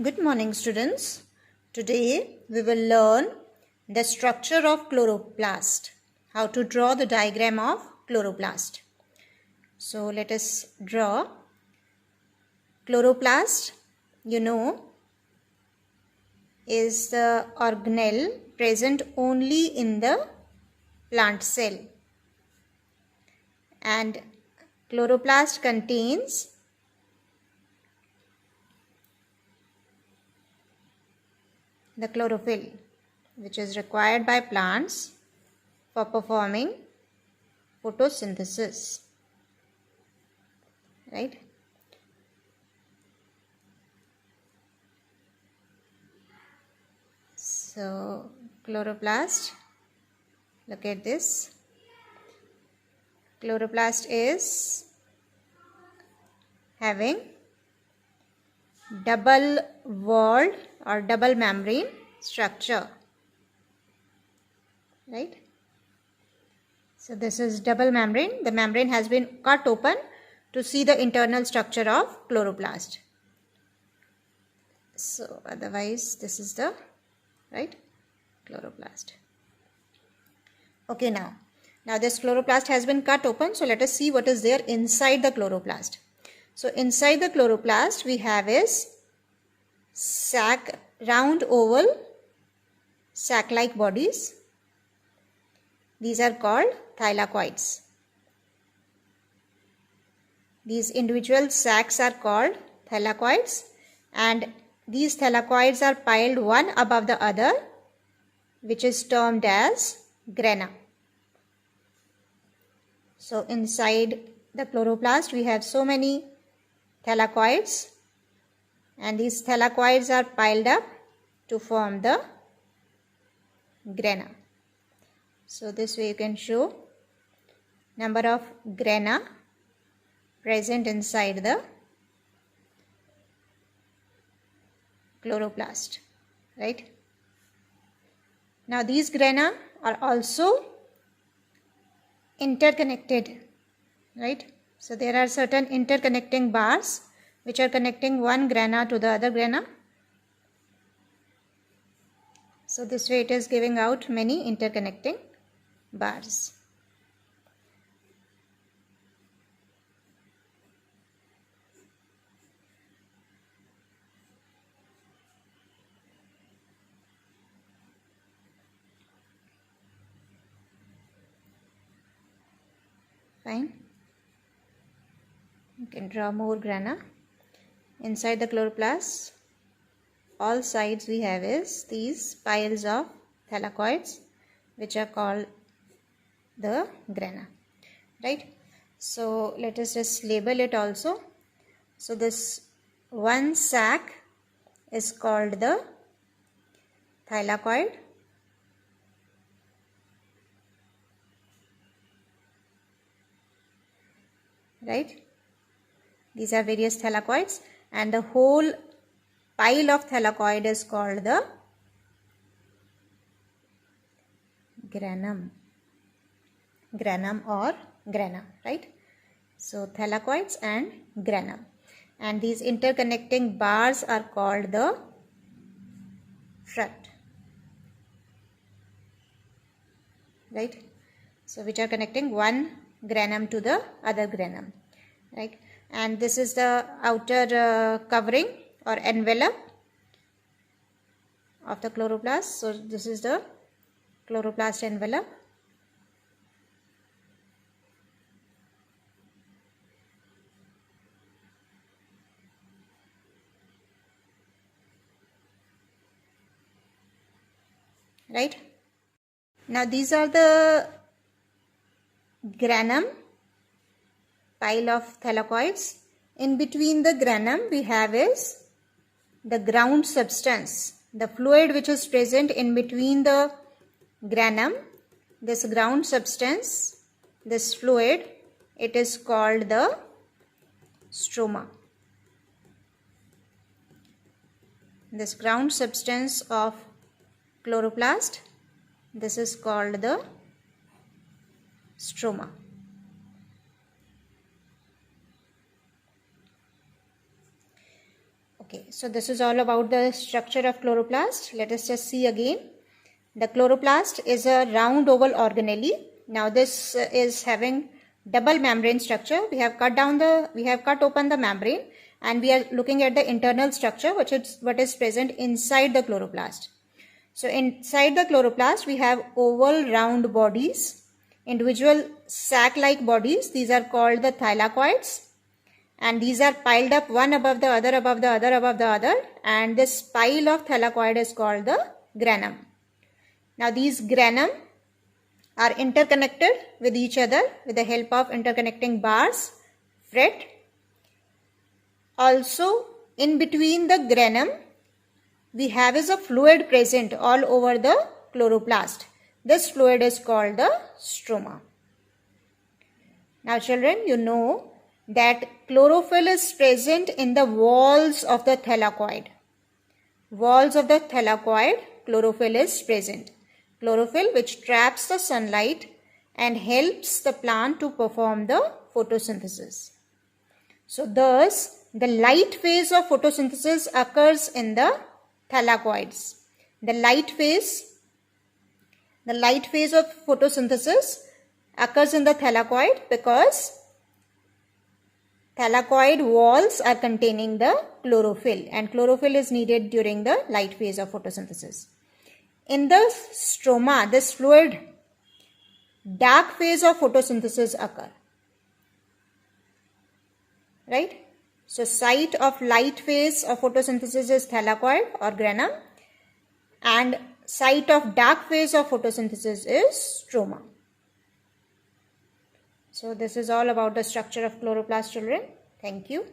Good morning, students. Today we will learn the structure of chloroplast, how to draw the diagram of chloroplast. So let us draw chloroplast. Is the organelle present only in the plant cell, and chloroplast contains the chlorophyll, which is required by plants for performing photosynthesis, right? So chloroplast, look at this. Chloroplast is having double walled or double membrane structure, right? So this is double membrane. The membrane has been cut open to see the internal structure of chloroplast. So otherwise this is the chloroplast. Okay, now this chloroplast has been cut open, so let us see what is there inside the chloroplast. So inside the chloroplast we have is sac, round oval sac-like bodies. These are called thylakoids. These individual sacs are called thylakoids, and these thylakoids are piled one above the other, which is termed as grana. So inside the chloroplast we have so many thylakoids, and these thylakoids are piled up to form the grana. So this way you can show number of grana present inside the chloroplast, right? Now these grana are also interconnected, right? So there are certain interconnecting bars which are connecting one grana to the other grana. So this way it is giving out many interconnecting bars. Fine. You can draw more grana. Inside the chloroplast, all sides we have is these piles of thylakoids, which are called the grana, right? So let us just label it also. So this one sac is called the thylakoid, right? These are various thylakoids, and the whole pile of thylakoid is called the granum or grana, right? So thylakoids and granum, and these interconnecting bars are called the fruct, right? So which are connecting one granum to the other granum, right? And this is the outer covering or envelope of the chloroplast. So this is the chloroplast envelope. Right? Now these are the granum, pile of thylakoids. In between the granum we have is the ground substance, the fluid which is present in between the granum. This ground substance, this fluid, it is called the stroma. This ground substance of chloroplast, this is called the stroma. Okay, so this is all about the structure of chloroplast. Let us just see again. The chloroplast is a round oval organelle. Now this is having double membrane structure. We have cut open the membrane, and we are looking at the internal structure, which is what is present inside the chloroplast. So inside the chloroplast we have oval round bodies, individual sac-like bodies. These are called the thylakoids, and these are piled up one above the other, above the other, above the other, and this pile of thylakoid is called the granum. Now these granum are interconnected with each other with the help of interconnecting bars, fret. Also in between the granum we have is a fluid present all over the chloroplast. This fluid is called the stroma. Now children, you know that chlorophyll is present in the walls of the thylakoid. Walls of the thylakoid, chlorophyll is present. Chlorophyll which traps the sunlight and helps the plant to perform the photosynthesis. So thus the light phase of photosynthesis occurs in the thylakoids. The light phase of photosynthesis occurs in the thylakoid because thylakoid walls are containing the chlorophyll, and chlorophyll is needed during the light phase of photosynthesis. In the stroma, this fluid, dark phase of photosynthesis occur. Right? So site of light phase of photosynthesis is thylakoid or granum, and site of dark phase of photosynthesis is stroma. So this is all about the structure of chloroplast, children. Thank you.